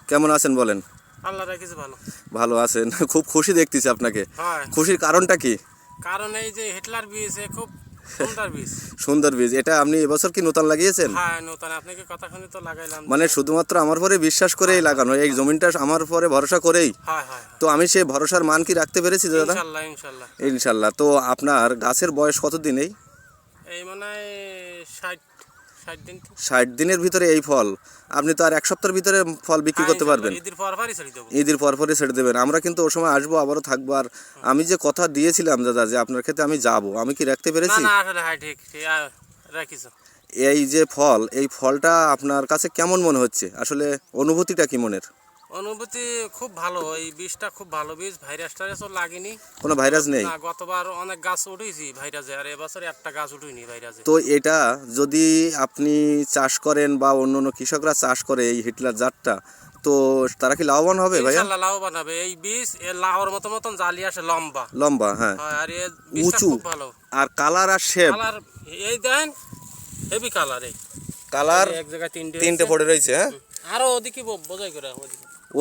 কেমন আছেন বলেন? আল্লাহ রাখিছে ভালো। ভালো আছেন, খুব খুশি দেখতেছি আপনাকে। হ্যাঁ, খুশির কারণটা কি? কারণ এই যে হিটলার বীজ খুব সুন্দর বীজ। সুন্দর বীজ। এটা আপনি এবছর কি নতুন লাগিয়েছেন? হ্যাঁ, নতুন। আপনাকে কথা শুনে তো লাগাইলাম। মানে শুধুমাত্র আমার পরে বিশ্বাস করেই লাগানো, এই জমিনটা আমার পরে ভরসা করেই। হ্যাঁ হ্যাঁ। তো আমি সেই ভরসার মান কি রাখতে পেরেছি দাদা? ইনশাআল্লাহ ইনশাআল্লাহ। ইনশাআল্লাহ। তো আপনার গাছের বয়স কতদিন? এই মানে 60 দিন। 60 দিনের ভিতরে এই ফল। আপনি তো আর এক সপ্তাহের ভিতরে ফল বিক্রি করতে পারবেন। ঈদের পরপরই ছেড়ে দেব। ঈদের পরপরই ছেড়ে দেবেন। আমরা কিন্তু ওই সময় আসবো, আবারও থাকবো। আর আমি যে কথা দিয়েছিলাম দাদা যে আপনার ক্ষেতে আমি যাব, আমি কি রাখতে পেরেছি? না না, আসলে হ্যাঁ ঠিক রাখিছো। এই যে ফল, এই ফলটা আপনার কাছে কেমন মনে হচ্ছে? আসলে অনুভূতিটা কি মনের? অনুভূতি খুব ভালো। এই বীজটা খুব ভালো বীজ। ভাইরাস টাইরাসও লাগেনি। কোনো ভাইরাস নেই? না, গতবার অনেক গাছ উঠেছি ভাইরাসে, আর এবছর একটা গাছ উঠেনি ভাইরাসে। তো এটা যদি আপনি চাষ করেন বা অন্য কৃষকরা চাষ করে এই হিটলার জাতটা, তো তারা কি লাভবান হবে ভাইয়া? ইনশাআল্লাহ লাভবান হবে। এই বীজ এর লাউর মতন জালি আসে, লম্বা লম্বা, হ্যাঁ, আর এর বীজটা উঁচু, খুব ভালো। আর কালার আর শেপ। কালার এই দেন, হেভি কালার। এই কালার এক জায়গায় তিনটে পড়ে রয়েছে। হ্যাঁ, আরো ওদিকে বোঝাই করে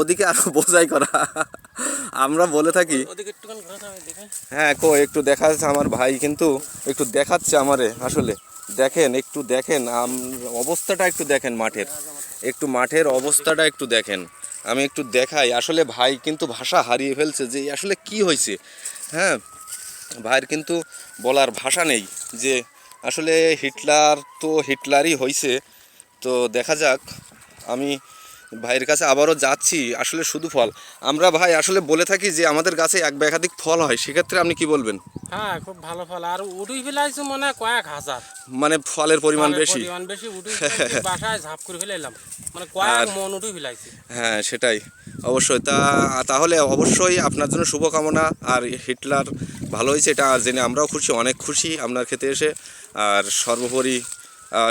ওদিকে আরো বোঝাই করা। আমরা বলে থাকি ওদিকে একটুখানি ঘোরাতে দেখেন। হ্যাঁ, একটু দেখা যাচ্ছে আমার ভাই, কিন্তু একটু দেখাচ্ছে আমারে। আসলে দেখেন, একটু দেখেন অবস্থাটা, একটু দেখেন মাঠের, একটু মাঠের অবস্থাটা একটু দেখেন। আমি একটু দেখাই। আসলে ভাই কিন্তু ভাষা হারিয়ে ফেলছে যে আসলে কি হয়েছে। হ্যাঁ, ভাইয়ের কিন্তু বলার ভাষা নেই যে আসলে হিটলার তো হিটলারই হয়েছে। তো দেখা যাক, আমি ভাইয়ের কাছে আবারও যাচ্ছি। আসলে শুধু ফল আমরা ভাই আসলে বলে থাকি যে আমাদের গাছে এক বা একাধিক ফল হয়, সেক্ষেত্রে আপনি কি বলবেন? হ্যাঁ, খুব ভালো ফল। আর উঠুই ফেলাইছে মনে হয় কয়েক হাজার। মানে ফলের পরিমাণ বেশি। উঠুই বাসায় ঝাপ করে ফেলাইলাম, মানে কয়েক মন উঠুই ফেলাইছে। হ্যাঁ, সেটাই অবশ্যই। তাহলে অবশ্যই আপনার জন্য শুভকামনা। আর হিটলার ভালো হয়েছে এটা জেনে আমরাও খুশি, অনেক খুশি আপনার খেতে এসে। আর সর্বোপরি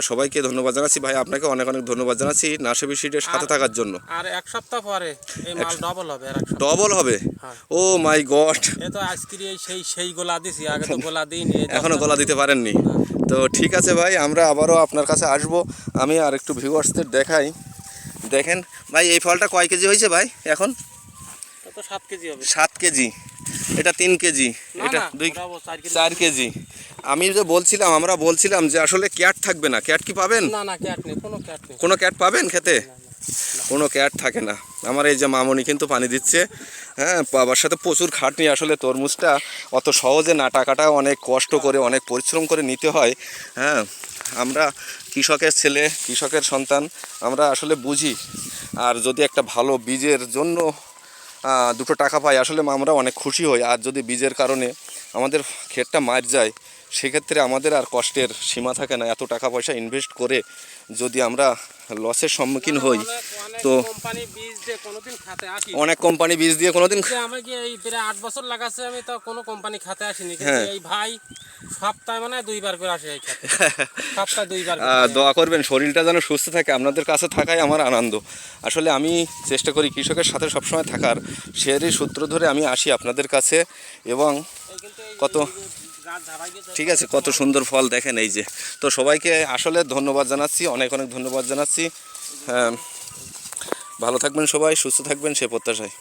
সবাইকে ধন্যবাদ জানাচ্ছি। ভাই আপনাকে অনেক অনেক ধন্যবাদ জানাচ্ছি নাসেবি সিডের সাথে থাকার জন্য। আর এক সপ্তাহ পরে এই মাল ডবল হবে। ডবল হবে? ও মাই গড! এ তো আজকে সেই গোলা দিছি, আগে তো গোলা দিইনি। এখনো গোলা দিতে পারেননি? তো ঠিক আছে ভাই, আমরা আবারও আপনার কাছে আসবো। আমি আর একটু ভিউয়ার্সদের দেখাই। দেখেন ভাই, এই ফলটা কয় কেজি হয়েছে ভাই এখন? 7 কেজি হবে। 7 কেজি। এটা 3 কেজি, এটা 4 কেজি। আমি যে বলছিলাম, আমরা বলছিলাম যে আসলে ক্যাট থাকবে না। ক্যাট কি পাবেন? না না, ক্যাট নেই, কোনো ক্যাট নেই। কোনো ক্যাট পাবেন খেতে? কোনো ক্যাট থাকে না। আমার এই যে মামনি কিন্তু পানি দিচ্ছে। হ্যাঁ, বাবার সাথে প্রচুর খাটনি। আসলে তরমুজটা অত সহজে না, টাকাটা অনেক কষ্ট করে, অনেক পরিশ্রম করে নিতে হয়। হ্যাঁ, আমরা কৃষকের ছেলে, কৃষকের সন্তান, আমরা আসলে বুঝি। আর যদি একটা ভালো বীজের জন্য দুটো টাকা পাই, আসলে আমরা অনেক খুশি হই। আর যদি বীজের কারণে আমাদের ক্ষেতটা মার যায়, সেক্ষেত্রে আমাদের আর কষ্টের সীমা থাকে না। এত টাকা পয়সা ইনভেস্ট করে যদি আমরা লসের সম্মুখীন হই, তো অনেক কোম্পানি বীজ দিয়ে কোনোদিন আমাকে এই প্রায় 8 বছর লাগাচ্ছে, আমি তো কোনো কোম্পানি খাতে আসিনি। এই ভাই সপ্তাহে মানে 2বার করে আসে এই খাতে, সপ্তাহে 2বার। দোয়া করবেন শরীরটা যেন সুস্থ থাকে। আপনাদের কাছে থাকাই আমার আনন্দ। আসলে আমি চেষ্টা করি কৃষকের সাথে সবসময় থাকার, সেরই সূত্র ধরে আমি আসি আপনাদের কাছে। এবং কত ঠিক আছে, কত সুন্দর ফল দেখেন এই যে। তো সবাইকে আসলে ধন্যবাদ জানাচ্ছি, অনেক অনেক ধন্যবাদ জানাচ্ছি। হ্যাঁ, ভালো থাকবেন সবাই, সুস্থ থাকবেন সে প্রত্যাশায়।